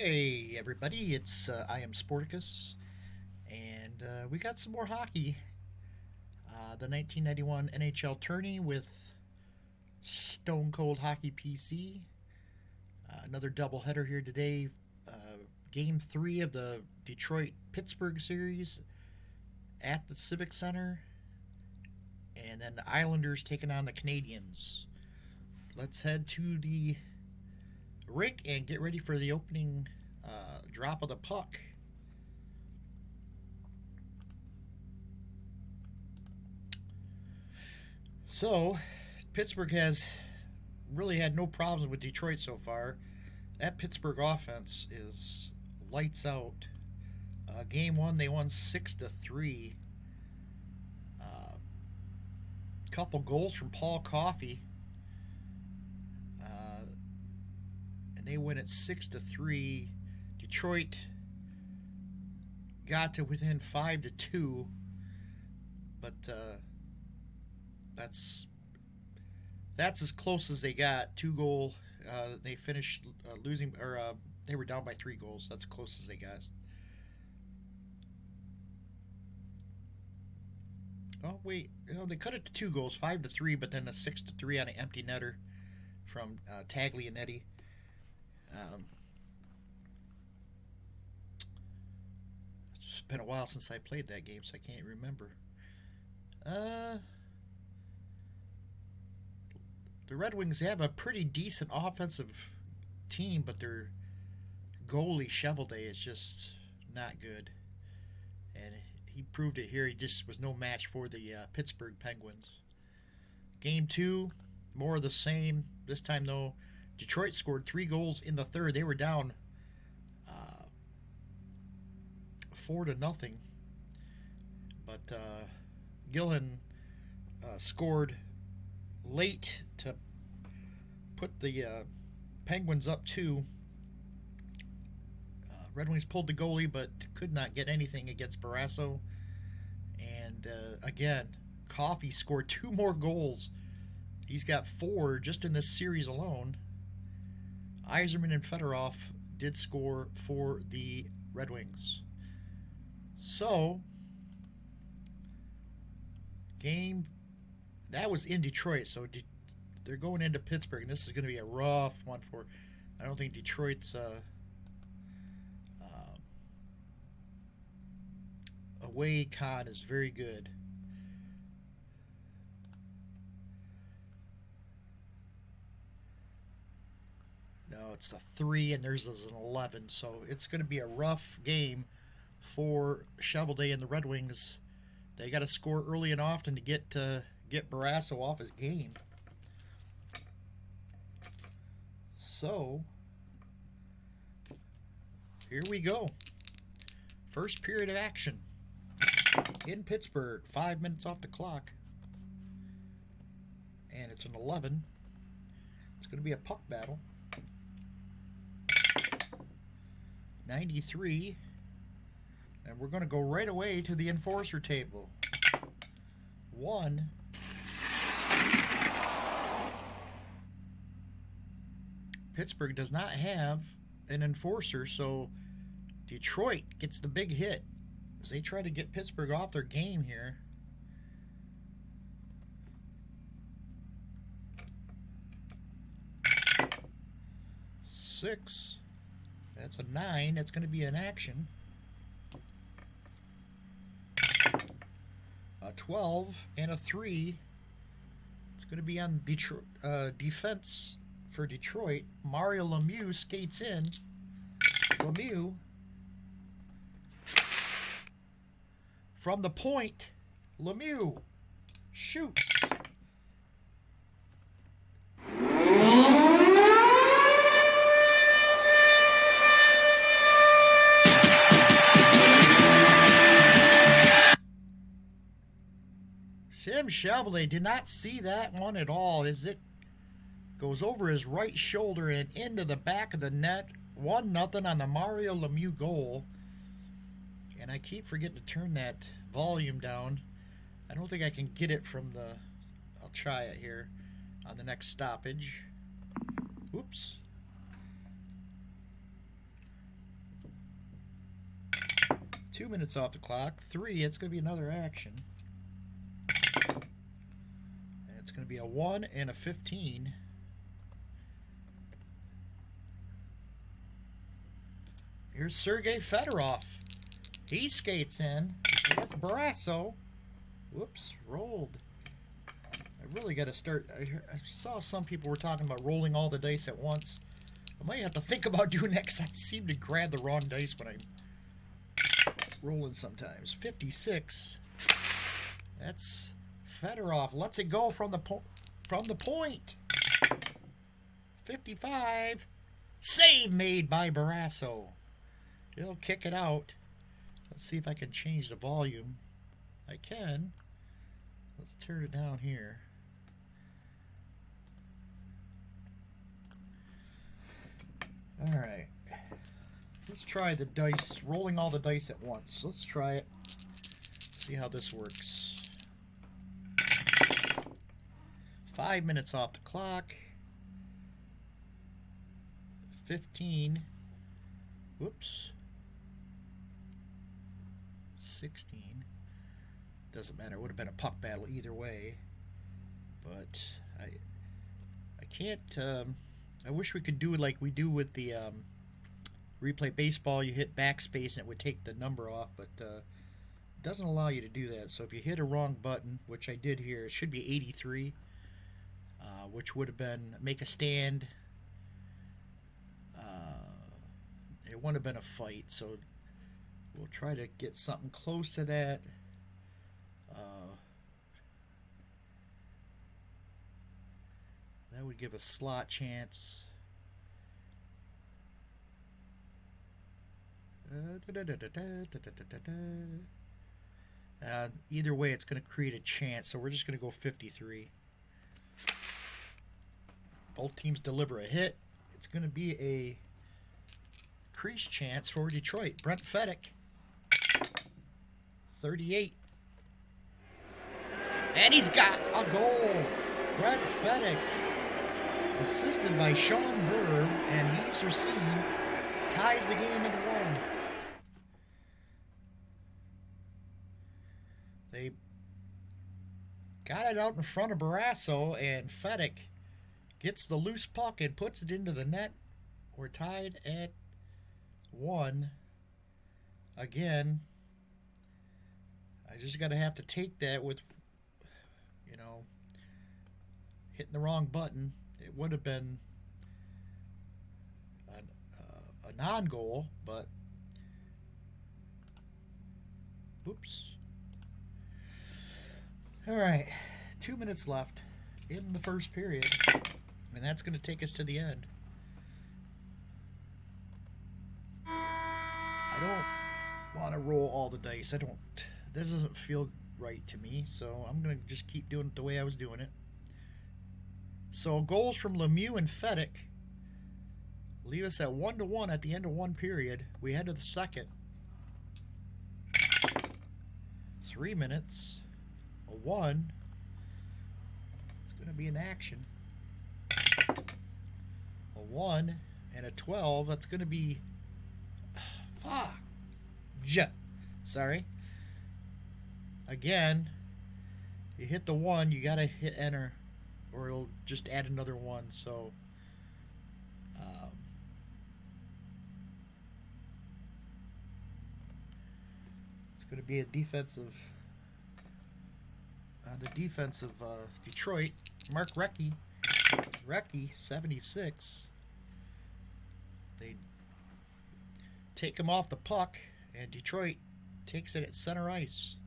Hey everybody, it's I am Sporticus, and we got some more hockey. The 1991 NHL tourney with Stone Cold Hockey PC. Another doubleheader here today. Game 3 of the Detroit Pittsburgh series at the Civic Center, and then the Islanders taking on the Canadiens. Let's head to the rink and get ready for the opening drop of the puck. So, Pittsburgh has really had no problems with Detroit so far. That Pittsburgh offense is lights out. Game 1, they won 6-3. Couple goals from Paul Coffey. And they win at 6-3. Detroit got to within 5-2, but that's as close as they got. 2 goal. They finished losing, or they were down by 3 goals. That's as close as they got. Oh wait, they cut it to 2 goals, 5-3, but then a 6-3 on an empty netter from Taglianetti. It's been a while since I played that game, so I can't remember. The Red Wings have a pretty decent offensive team, but their goalie Chevelday is just not good, and he proved it here. He just was no match for the Pittsburgh Penguins. Game 2, more of the same. This time, though, Detroit scored 3 goals in the third. They were down 4-0, but Gillen scored late to put the Penguins up 2. Red Wings pulled the goalie, but could not get anything against Barrasso. And again, Coffey scored 2 more goals. He's got 4 just in this series alone. Yzerman and Fedorov did score for the Red Wings. So, that was in Detroit, so they're going into Pittsburgh, and this is going to be a rough one for. I don't think Detroit's away con is very good. No, it's a 3, and theirs is an 11, so it's going to be a rough game for Chevelday and the Red Wings. They got to score early and often to get Barrasso off his game. So, here we go. First period of action in Pittsburgh. 5 minutes off the clock. And it's an 11. It's going to be a puck battle. 93. And we're going to go right away to the enforcer table. 1. Pittsburgh does not have an enforcer, so Detroit gets the big hit as they try to get Pittsburgh off their game here. Six. That's a 9. That's going to be an action. A 12 and a 3. It's going to be on Detroit, defense for Detroit. Mario Lemieux skates in. Lemieux from the point. Lemieux shoots. Tim Chevelday did not see that one at all as it goes over his right shoulder and into the back of the net. 1-0 on the Mario Lemieux goal. And I keep forgetting to turn that volume down. I don't think I can get it from the... I'll try it here on the next stoppage. Oops. 2 minutes off the clock. 3, it's going to be another action. And it's going to be a 1 and a 15. Here's Sergei Fedorov. He skates in. That's Barrasso. Whoops, rolled. I really got to start. I saw some people were talking about rolling all the dice at once. I might have to think about doing that because I seem to grab the wrong dice when I'm rolling sometimes. 56. That's Fedorov. Lets it go from the point. 55. Save made by Barrasso. He'll kick it out. Let's see if I can change the volume. I can. Let's turn it down here. All right. Let's try the dice, rolling all the dice at once. Let's try it. See how this works. 5 minutes off the clock. 15. Whoops. 16. Doesn't matter. It would have been a puck battle either way. But I can't. I wish we could do it like we do with the replay baseball. You hit backspace and it would take the number off, but it doesn't allow you to do that. So if you hit a wrong button, which I did here, it should be 83, which would have been make a stand. It wouldn't have been a fight, so we'll try to get something close to that. That would give a slot chance. Either way, it's going to create a chance, so we're just going to go 53. Both teams deliver a hit. It's going to be a crease chance for Detroit. Brent Fedek, 38. And he's got a goal. Brent Fedek, assisted by Sean Burr and Yves Racine, ties the game into 1. They got it out in front of Barrasso, and Fedek gets the loose puck and puts it into the net. We're tied at 1. Again, I just got to have to take that with, hitting the wrong button. It would have been a non-goal, but oops. All right, 2 minutes left in the first period, and that's going to take us to the end. I don't want to roll all the dice. That doesn't feel right to me, so I'm going to just keep doing it the way I was doing it. So goals from Lemieux and Fedek leave us at 1-1 at the end of one period. We head to the second. 3 minutes. A 1. It's going to be an action. A 1 and a 12. That's going to be... Sorry. Again, you hit the 1, you got to hit enter, or it'll just add another 1. So it's going to be a defensive the defense of Detroit. Mark Recchi, 76. They take him off the puck, and Detroit takes it at center ice.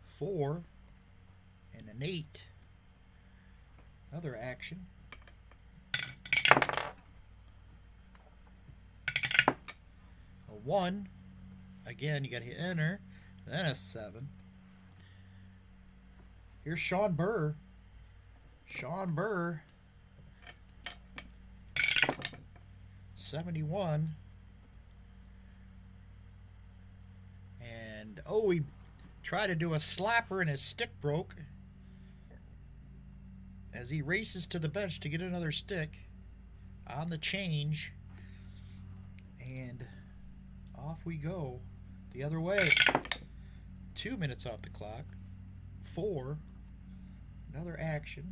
Four and an 8. Another action. A 1. Again, you got to hit enter. Then a 7. Here's Sean Burr. 71. And, he tried to do a slapper and his stick broke as he races to the bench to get another stick. on the change. And off we go the other way. 2 minutes off the clock. 4. Another action.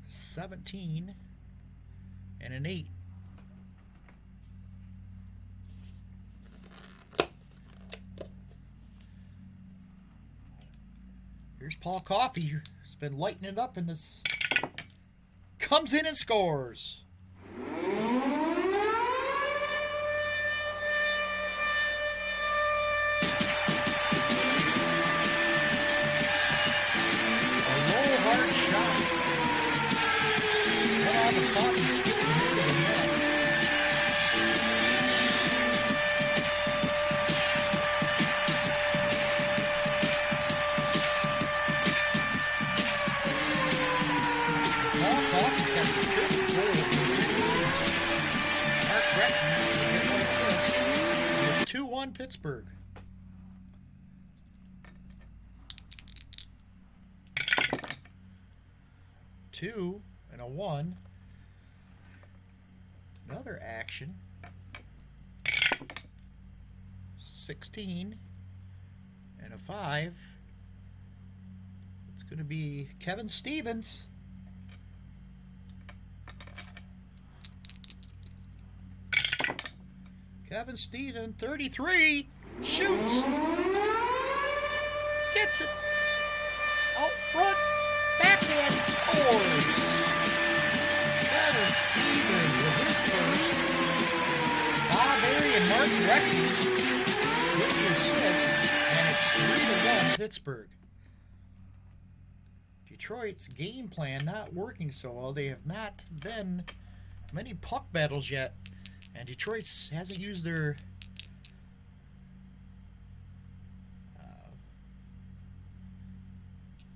17. And an 8. Here's Paul Coffey, who's been lighting it up in this. Comes in and scores. A low, hard shot. Cut off the puck and skipped into the net. It's 2-1 Pittsburgh. Two and a 1. Another action. 16 and a 5. It's going to be Kevin Stevens. Kevin Stevens, 33, shoots, gets it out front, backhand, scores. Kevin Stevens with his first. Bob Berry and Mark Recchi with the assist, and it's 3-1 Pittsburgh. Detroit's game plan not working so well. They have not been many puck battles yet. And Detroit hasn't used their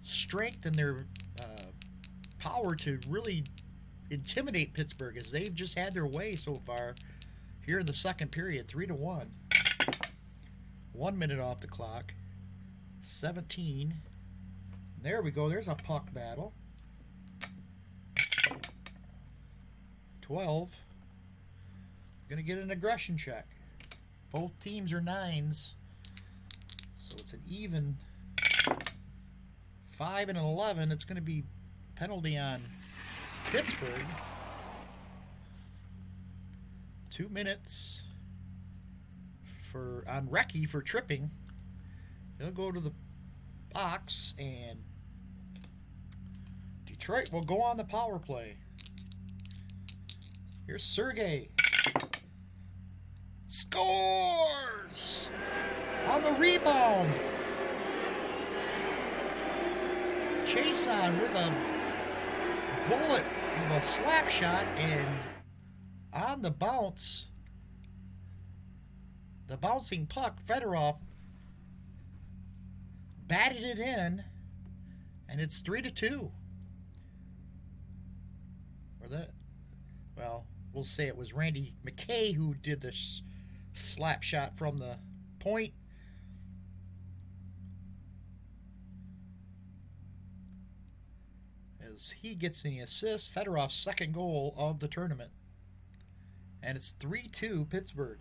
strength and their power to really intimidate Pittsburgh, as they've just had their way so far here in the second period. 3-1. 1 minute off the clock. 17. There we go. There's a puck battle. 12. Going to get an aggression check. Both teams are 9s. So it's an even 5 and an 11. It's going to be penalty on Pittsburgh. 2 minutes on Recchi for tripping. He'll go to the box, and Detroit will go on the power play. Here's Sergei. Scores! On the rebound. Chason with a bullet of a slap shot, and on the bounce, the bouncing puck, Fedorov batted it in, and it's 3-2. We'll say it was Randy McKay who did this slap shot from the point. As he gets the assist, Fedorov's second goal of the tournament. And it's 3-2 Pittsburgh.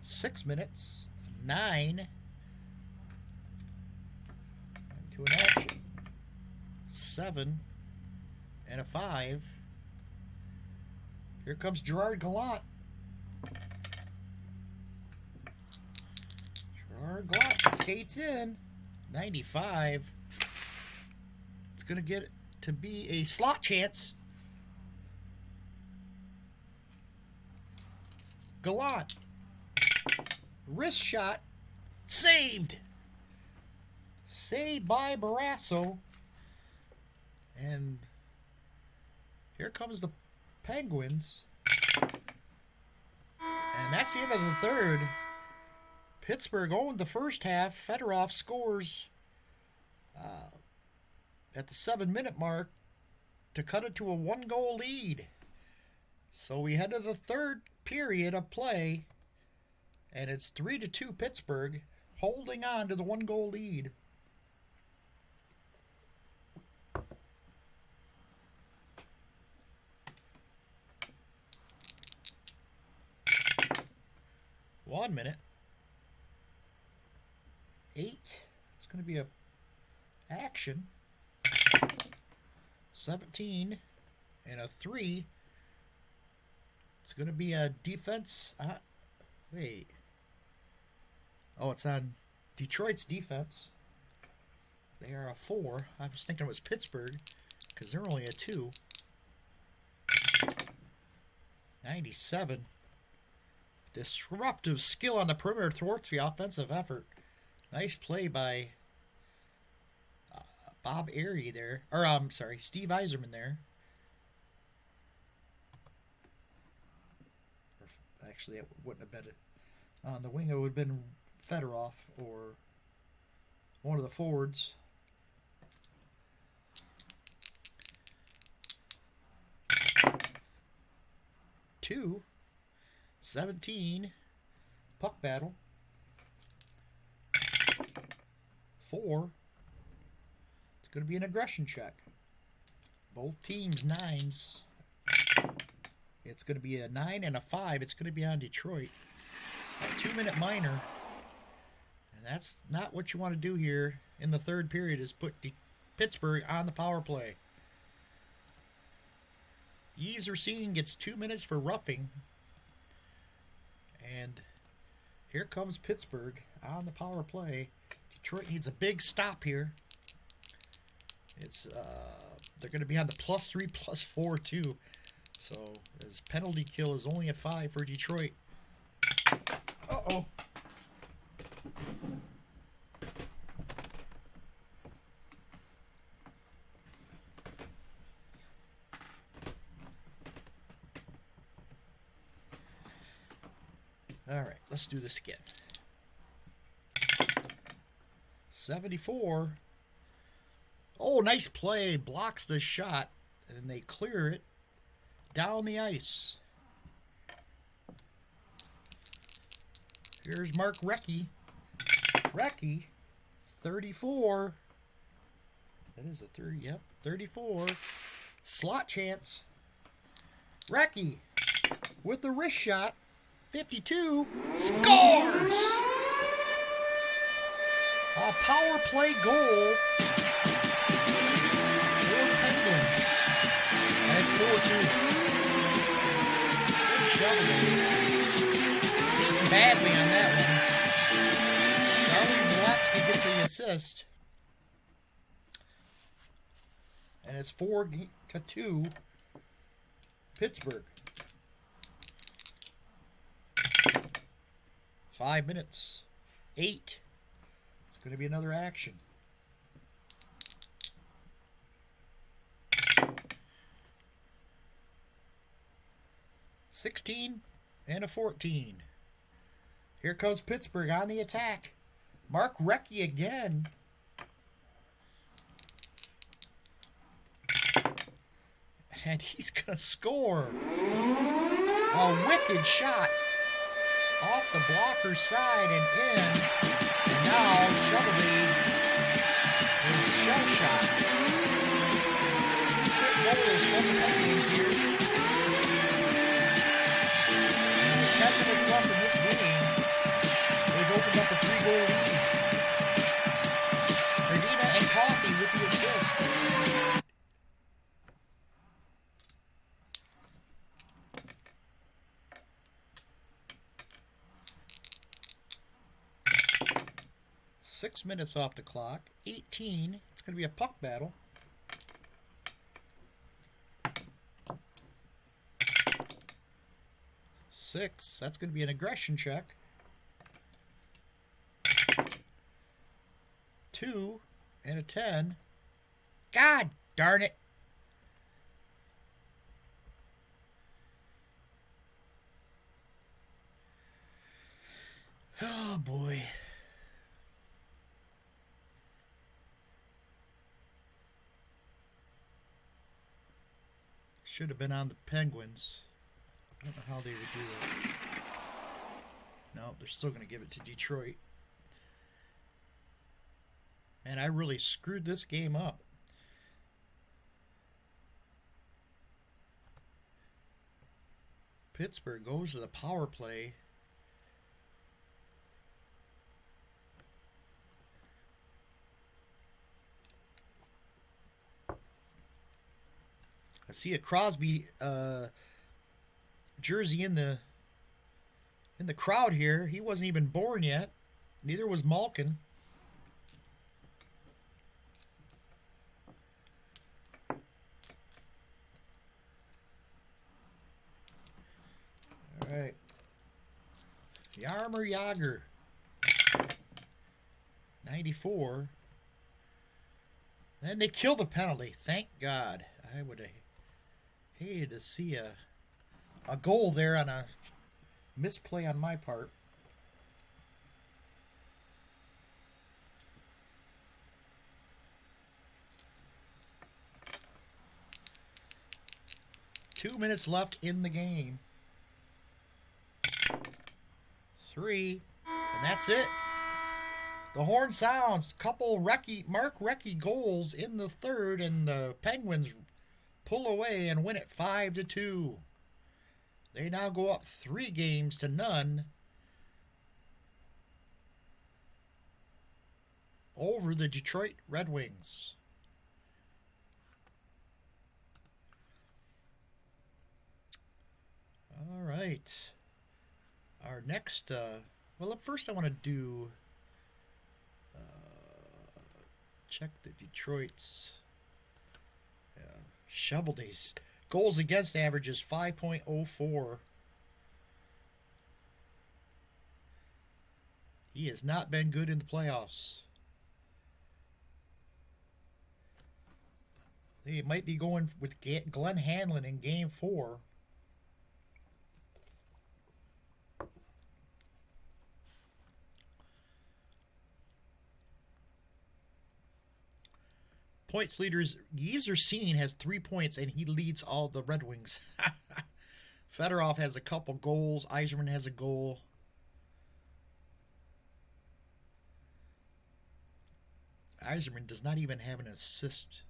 Six minutes. 9. To an action. 7 and a 5. Here comes Gerard Gallant. Gerard Gallant skates in. 95. It's going to get to be a slot chance. Gallant. Wrist shot. Saved. Saved by Barrasso. And here comes the Penguins. And that's the end of the third. Pittsburgh owned the first half. Fedorov scores at the 7-minute mark to cut it to a 1-goal lead. So we head to the third period of play. And it's 3-2 Pittsburgh, holding on to the 1-goal lead. One minute. 8. It's going to be a action. 17 and a 3. It's going to be a defense. Wait. Oh, it's on Detroit's defense. They are a 4. I was thinking it was Pittsburgh because they're only a 2. 97. Disruptive skill on the perimeter thwarts the offensive effort. Nice play by Bob Airy there. Or, I'm sorry, Steve Yzerman there. Actually, it wouldn't have been it. On the wing, it would have been Fedorov or one of the forwards. Two. 17. Puck battle. 4. It's going to be an aggression check. Both teams 9s. It's going to be a 9 and a 5. It's going to be on Detroit. A 2-minute minor. And that's not what you want to do here in the third period, is put Pittsburgh on the power play. Yves Racine gets 2 minutes for roughing. And here comes Pittsburgh on the power play. Detroit needs a big stop here. It's they're going to be on the +3, +4 too. So his penalty kill is only a 5 for Detroit. Uh-oh. All right, let's do this again. 74. Oh, nice play. Blocks the shot, and they clear it down the ice. Here's Mark Recchi. Recchi, 34. That is a 30, yep, 34. Slot chance. Recchi with the wrist shot. 52. Scores! A power play goal for the Penguins. And it's 4-2. Good shoveling. Beaten badly on that one. Charlie Zalewski gets the assist. And it's 4-2 Pittsburgh. 5 minutes. 8. It's going to be another action. 16 and a 14. Here comes Pittsburgh on the attack. Mark Recchi again. And he's going to score. A wicked shot. Off the blocker's side and in. And now Shoveley is shell shot. Quick goals from the Penguins here. And with 10 minutes left in this game, they've opened up a 3-goal lead. Medina and Coffey with the assist. Six minutes off the clock. 18. It's going to be a puck battle. Six. That's going to be an aggression check. 2 and a 10. God darn it. Oh boy. Should have been on the Penguins. I don't know how they would do it. No, they're still going to give it to Detroit. Man, I really screwed this game up. Pittsburgh goes to the power play. I see a Crosby jersey in the crowd here. He wasn't even born yet. Neither was Malkin. All right. Jaromir Jagr. 94. And they kill the penalty. Thank God. I would have hated to see a goal there on a misplay on my part. Two minutes left in the game. 3. And that's it. The horn sounds. Couple Mark Recchi goals in the third, and the Penguins pull away and win it 5-2. They now go up 3-0 over the Detroit Red Wings. All right. Our next, well, first I want to do, check the Detroit's Shovel Days. Goals against average is 5.04. He has not been good in the playoffs. They might be going with Glenn Hanlon in Game 4. Points leaders, Yves Ursine has 3 points, and he leads all the Red Wings. Fedorov has a couple goals. Yzerman has a goal. Yzerman does not even have an assist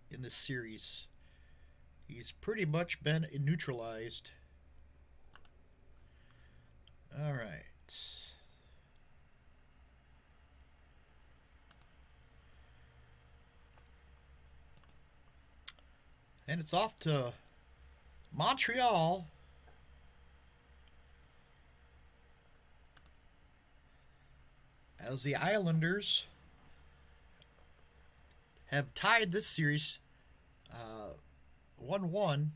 in this series. He's pretty much been neutralized. All right. And it's off to Montreal. As the Islanders have tied this series 1-1.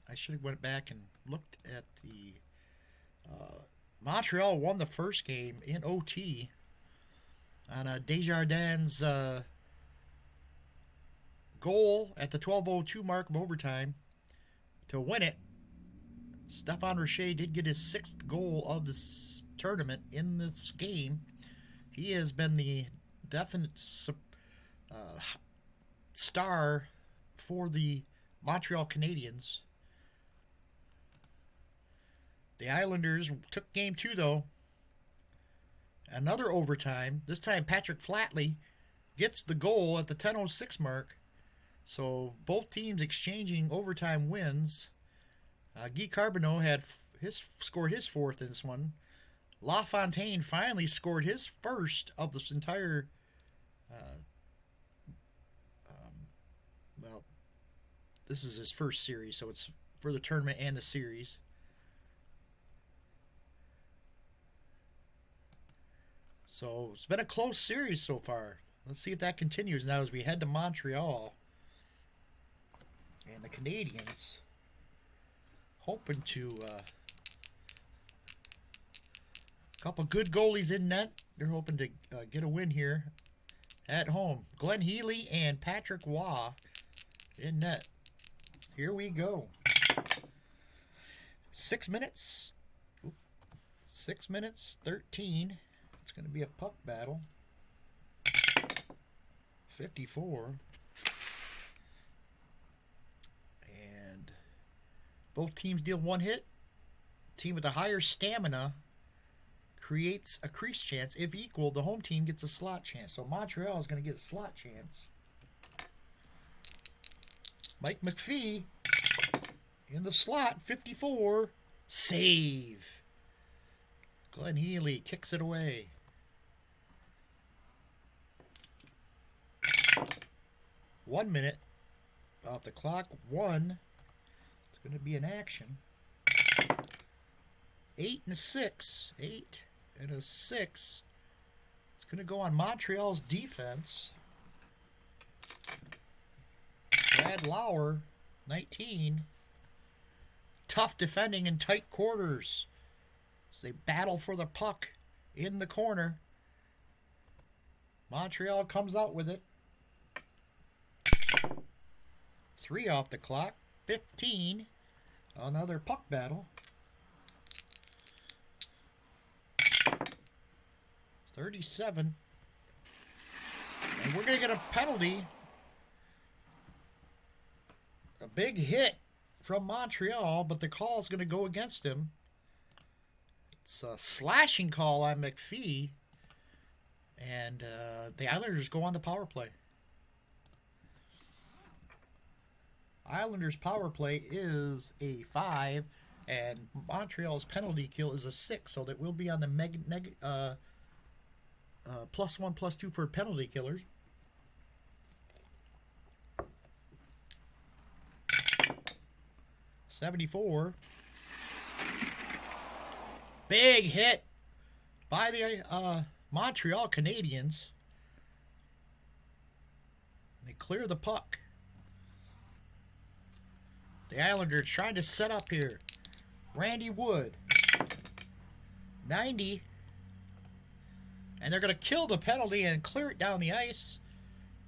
I should have went back and looked at the Montreal won the first game in OT on a Desjardins goal at the 12:02 mark of overtime to win it. Stéphane Richer did get his 6th goal of this tournament in this game. He has been the definite star for the Montreal Canadiens. The Islanders took Game 2, though. Another overtime. This time Patrick Flatley gets the goal at the 10:06 mark. So both teams exchanging overtime wins. Guy Carbonneau had scored his 4th in this one. LaFontaine finally scored his first of this entire. Well, this is his first series, so it's for the tournament and the series. So it's been a close series so far. Let's see if that continues now as we head to Montreal. And the Canadiens hoping to couple good goalies in net. They're hoping to get a win here at home. Glenn Healy and Patrick Waugh in net. Here we go. 6 minutes. 6 minutes, 13. It's going to be a puck battle. 54. And both teams deal one hit. Team with a higher stamina creates a crease chance. If equal, the home team gets a slot chance. So Montreal is going to get a slot chance. Mike McPhee in the slot, 54. Save. Glenn Healy kicks it away. One minute off the clock. One. It's going to be in action. 8 and a 6. 8 and a 6. It's going to go on Montreal's defense. Brad Lauer, 19. Tough defending in tight quarters as they battle for the puck in the corner. Montreal comes out with it. 3 off the clock. 15. Another puck battle. 37. And we're going to get a penalty. A big hit from Montreal, but the call is going to go against him. It's a slashing call on McPhee. And the Islanders go on the power play. Islanders power play is a 5, and Montreal's penalty kill is a 6, so that will be on the +1, +2 for penalty killers. '74. Big hit by the Montreal Canadiens. They clear the puck. The Islanders trying to set up here. Randy Wood. 90. And they're going to kill the penalty and clear it down the ice.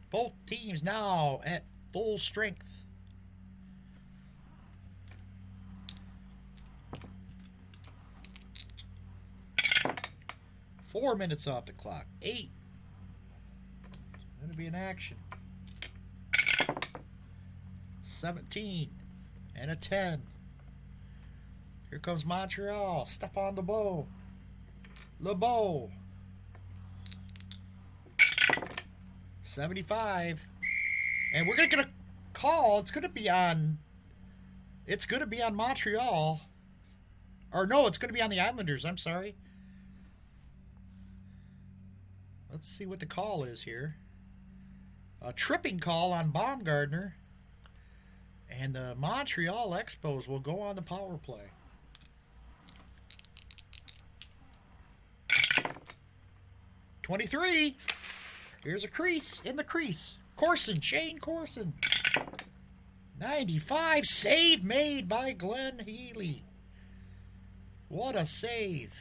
Both teams now at full strength. Four minutes off the clock. 8. Going to be in action. 17. And a 10. Here comes Montreal. Stephane LeBeau. LeBeau. 75. And we're going to get a call. It's going to be on Montreal. Or no, it's going to be on the Islanders. I'm sorry. Let's see what the call is here. A tripping call on Baumgartner. And the Montreal Expos will go on the power play. '23. Here's a crease. In the crease. Corson. Shane Corson. 95. Save made by Glenn Healy. What a save.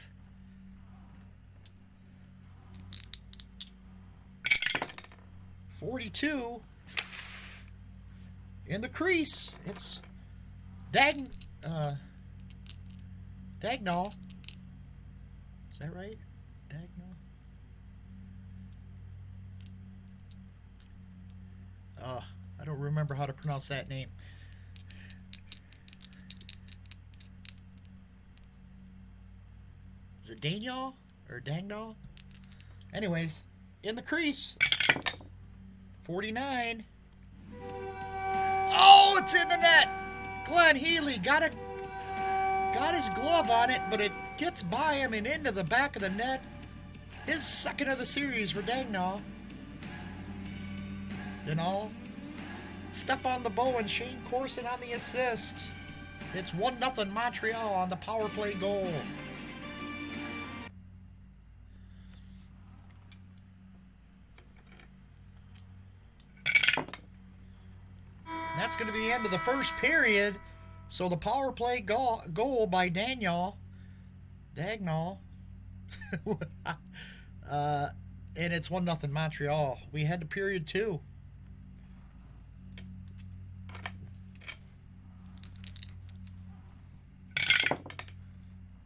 '42. In the crease, it's Dagnall. Is that right? Dagnall? I don't remember how to pronounce that name. Is it Dagnall or Dagnall? Anyways, in the crease, 49. Oh, it's in the net. Glenn Healy got his glove on it, but it gets by him and into the back of the net. His second of the series for Dagnall. Stephane LeBeau and Shane Corson on the assist. It's 1-0 Montreal on the power play goal. That's going to be the end of the first period. So the power play goal by Dagnall. And it's 1-0 Montreal. We head to period 2.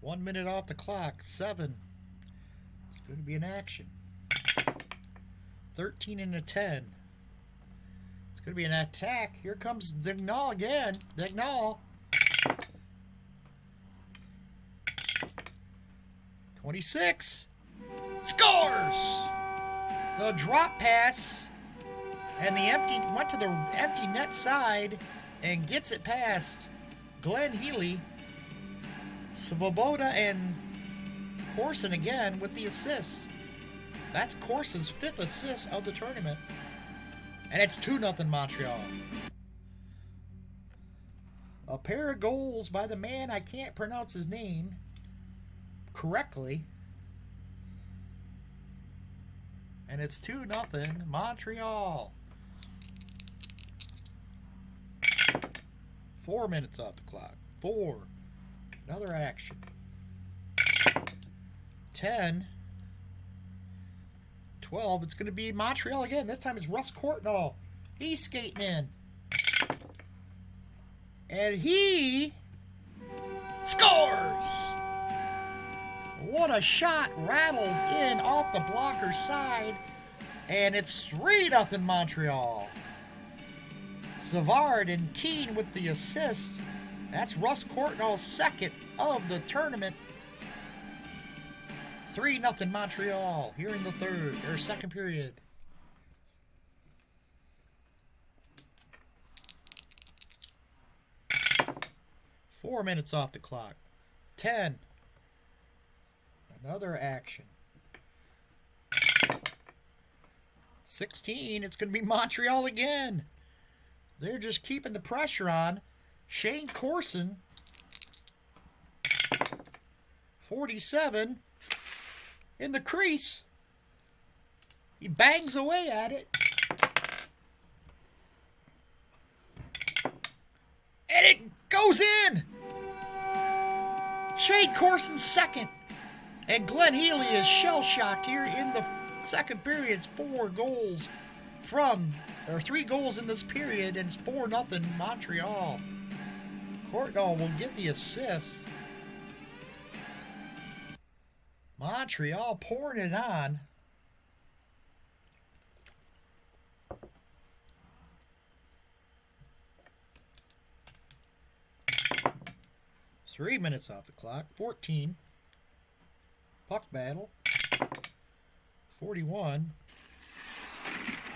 One minute off the clock. 7. It's going to be in action. 13 and a 10. It's going to be an attack. Here comes Dagnall again. Dagnall. 26. Scores! The drop pass. And the went to the empty net side and gets it past Glenn Healy. Svoboda and Corson again with the assist. That's Corson's 5th assist of the tournament. And it's 2-0 Montreal. A pair of goals by the man, I can't pronounce his name correctly. And it's 2-0 Montreal. 4 minutes off the clock. 4. Another action. 10. 12. It's going to be Montreal again. This time it's Russ Courtnall. He's skating in. And he scores! What a shot. Rattles in off the blocker's side. And it's 3-0 Montreal. Savard and Keane with the assist. That's Russ Courtnall's 2nd of the tournament. 3-0 Montreal here in the 2nd period. Four minutes off the clock. 10. Another action. 16. It's going to be Montreal again. They're just keeping the pressure on. Shane Corson. 47. In the crease. He bangs away at it. And it goes in. Shane Corson's 2nd. And Glenn Healy is shell-shocked here in the 2nd period. It's 3 goals in this period, and it's 4-0 Montreal. Courtnall will get the assist. Montreal pouring it on. Three minutes off the clock. 14. Puck battle. 41.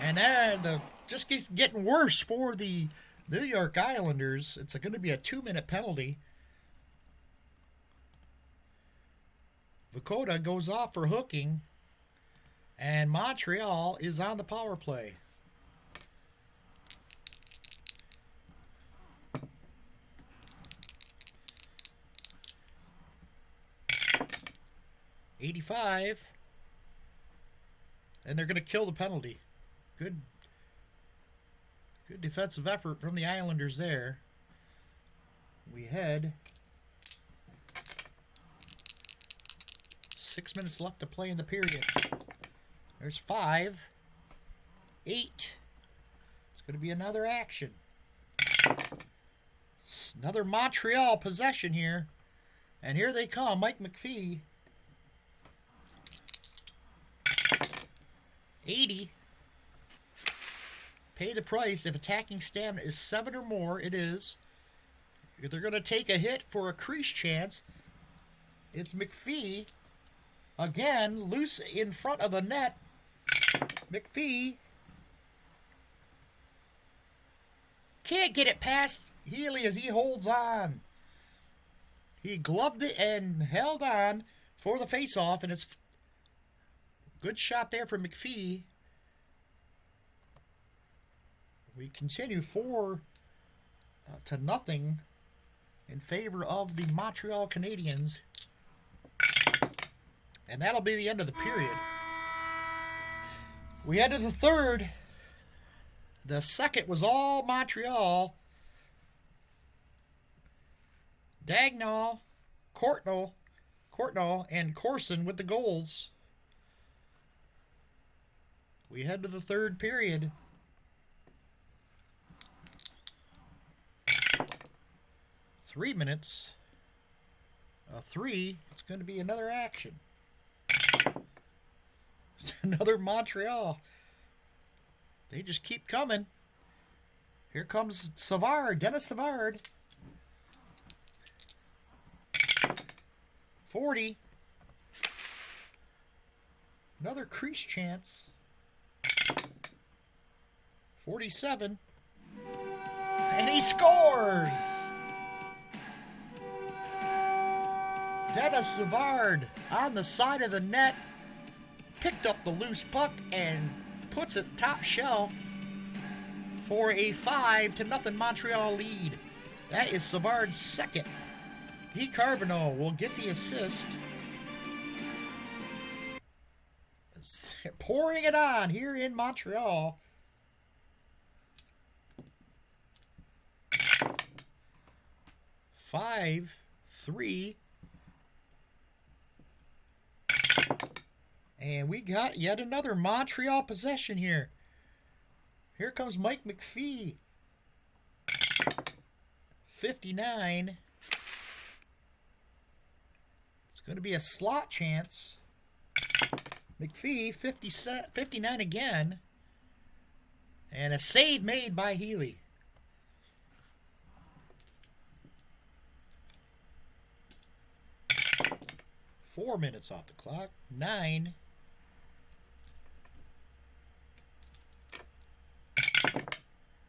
And then just keeps getting worse for the New York Islanders. It's going to be a 2-minute penalty. Vokoda goes off for hooking. And Montreal is on the power play. .85. And they're going to kill the penalty. Good defensive effort from the Islanders there. We head 6 minutes left to play in the period. There's 5. 8. It's going to be another action. It's another Montreal possession here. And here they come. Mike McPhee. 80. Pay the price. If attacking stamina is 7 or more, it is. If they're going to take a hit for a crease chance, it's McPhee. Again, loose in front of the net. McPhee can't get it past Healy as he holds on. He gloved it and held on for the face-off, and it's good shot there for McPhee. We continue 4-0 in favor of the Montreal Canadiens. And that'll be the end of the period. We head to the 3rd. The 2nd was all Montreal. Dagnall, Courtnall, and Corson with the goals. We head to the 3rd period. 3 minutes. 3. It's going to be another action. Another Montreal. They just keep coming. Here comes Savard. Dennis Savard. 40. Another crease chance. 47. And he scores! Dennis Savard on the side of the net picked up the loose puck and puts it top shelf for a 5-0 Montreal lead. That is Savard's second. Guy Carbonneau will get the assist. Pouring it on here in Montreal. Five, 3. And we got yet another Montreal possession here. Here comes Mike McPhee. 59. It's going to be a slot chance. McPhee, 59 again. And a save made by Healy. Four minutes off the clock. 9.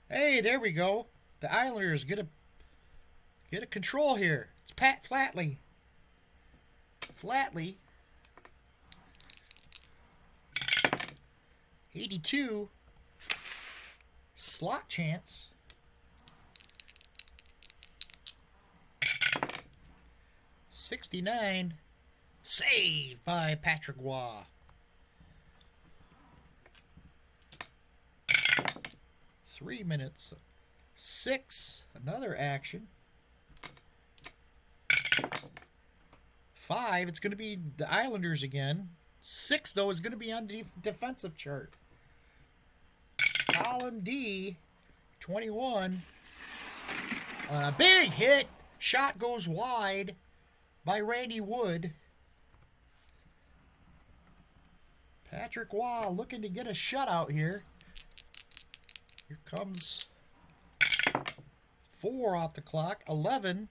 Hey, there we go. The Islanders get a control here. It's Pat Flatley. 82. Slot chance. 69. Save by Patrick Waugh. 3 minutes. 6. Another action. 5. It's going to be the Islanders again. 6, though, is going to be on the defensive chart. Column D. 21. A big hit. Shot goes wide by Randy Wood. Patrick Waugh looking to get a shutout here. Here comes 4 off the clock. 11.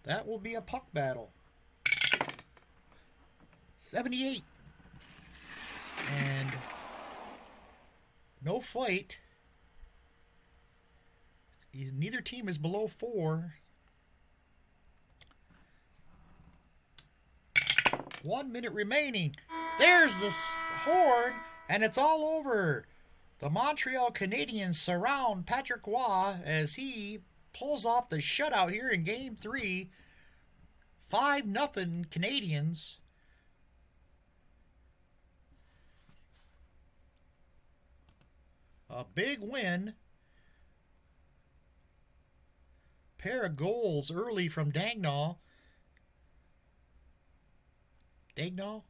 That will be a puck battle. 78. And no fight. Neither team is below 4. 1 minute remaining. There's the horn, and it's all over. The Montreal Canadiens surround Patrick Waugh as he pulls off the shutout here in Game 3. 5-0 Canadiens. A big win. Pair of goals early from Daigneault. God,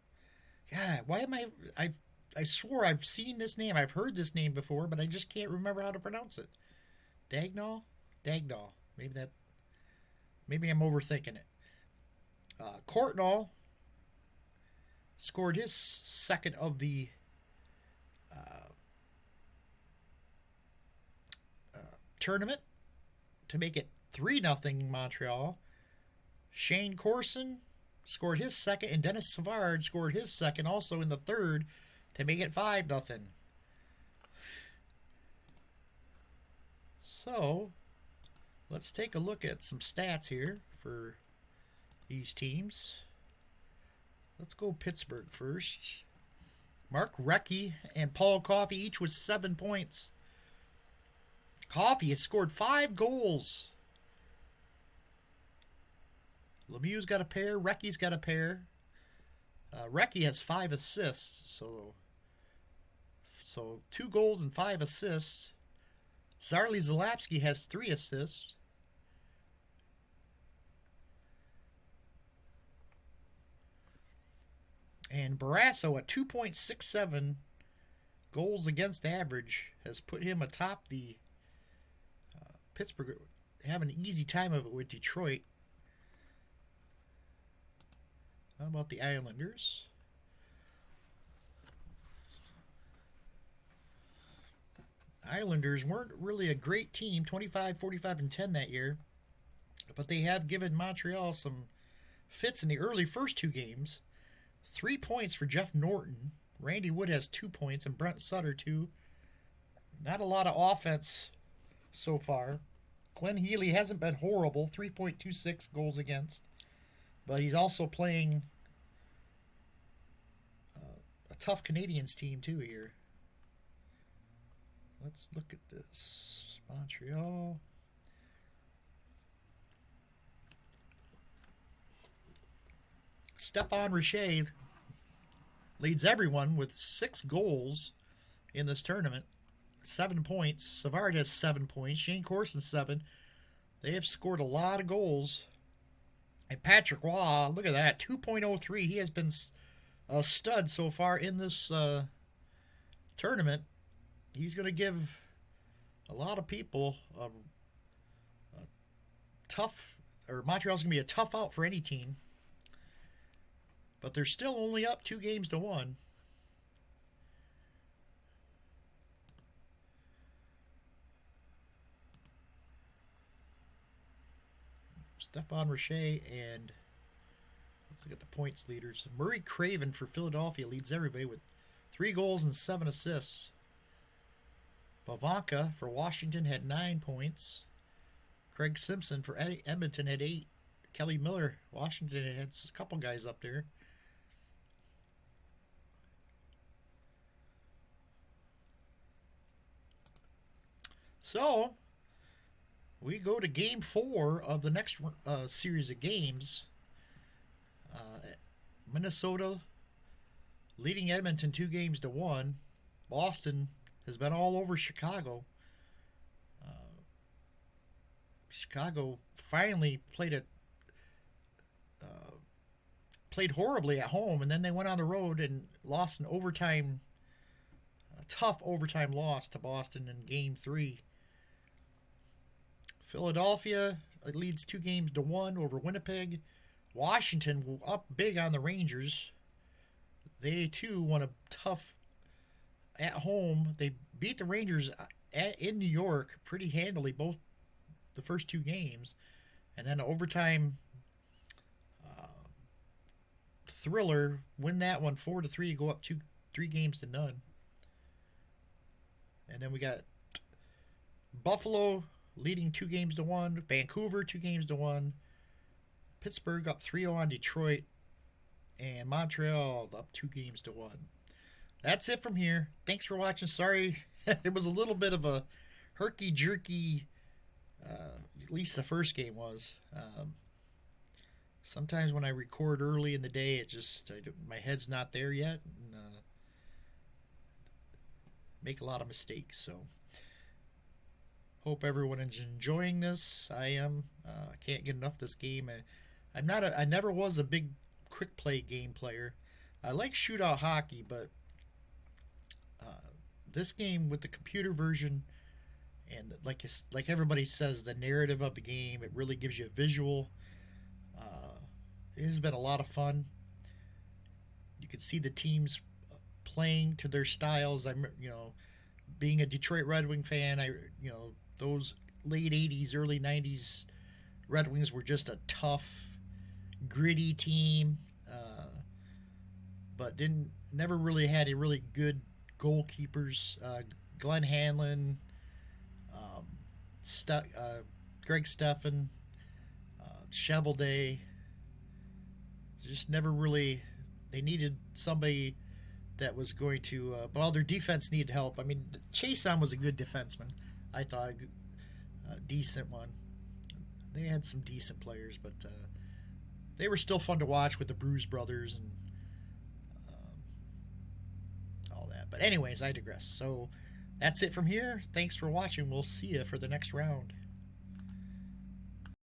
why am I swore I've seen this name. I've heard this name before, but I just can't remember how to pronounce it. Daigneault? Maybe I'm overthinking it. Courtnall scored his second of the tournament to make it 3-0 Montreal. Shane Corson scored his second, and Dennis Savard scored his second also in the third to make it 5-0. So, let's take a look at some stats here for these teams. Let's go Pittsburgh first. Mark Recchi and Paul Coffey each with 7 points. Coffey has scored 5 goals. Lemieux's got a pair. Recchi's got a pair. Recchi has 5 assists. So 2 goals and 5 assists. Zarli Zalapski has 3 assists. And Barrasso at 2.67 goals against average has put him atop the Pittsburgh. Having an easy time of it with Detroit. How about the Islanders? Islanders weren't really a great team, 25, 45, and 10 that year. But they have given Montreal some fits in the early first 2 games. 3 points for Jeff Norton. Randy Wood has 2 points and Brent Sutter 2. Not a lot of offense so far. Glenn Healy hasn't been horrible, 3.26 goals against. But he's also playing a tough Canadiens team too here. Let's look at this. Montreal. Stephane Richer leads everyone with 6 goals in this tournament. 7 points. Savard has 7 points. Shane Corson 7. They have scored a lot of goals. And Patrick Roy, look at that, 2.03. He has been a stud so far in this tournament. He's going to give a lot of people a tough, or Montreal's going to be a tough out for any team. But they're still only up 2-1. Stephane Richer and let's look at the points leaders. Murray Craven for Philadelphia leads everybody with 3 goals and 7 assists. Bavanka for Washington had 9 points. Craig Simpson for Edmonton had 8. Kelly Miller, Washington, had a couple guys up there. So, we go to Game 4 of the next series of games. Minnesota leading Edmonton 2-1. Boston has been all over Chicago. Chicago finally played horribly at home, and then they went on the road and lost an overtime, a tough overtime loss to Boston in Game 3. Philadelphia leads 2-1 over Winnipeg. Washington up big on the Rangers. They too won a tough at home. They beat the Rangers in New York pretty handily, both the first 2 games, and then overtime thriller, win that one 4-3 to go up 3-0. And then we got Buffalo leading 2-1, Vancouver 2-1, Pittsburgh up 3-0 on Detroit, and Montreal up 2-1. That's it from here. Thanks for watching. Sorry, it was a little bit of a herky-jerky, at least the first game was. Sometimes when I record early in the day, it just my head's not there yet, and make a lot of mistakes. So, hope everyone is enjoying this. I am. I can't get enough of this game. I never was a big quick play game player. I like shootout hockey, but this game with the computer version and like everybody says, the narrative of the game, it really gives you a visual. It has been a lot of fun. You can see the teams playing to their styles. I'm, being a Detroit Red Wing fan, those late 80s, early 90s Red Wings were just a tough, gritty team, but never really had a really good goalkeepers. Glenn Hanlon, Greg Steffen, Cheveldae. Just never really. They needed somebody that was going to. Their defense needed help. I mean, Chason was a good defenseman. I thought a decent one. They had some decent players, but they were still fun to watch with the Bruce brothers and all that. But anyways, I digress. So that's it from here. Thanks for watching. We'll see you for the next round.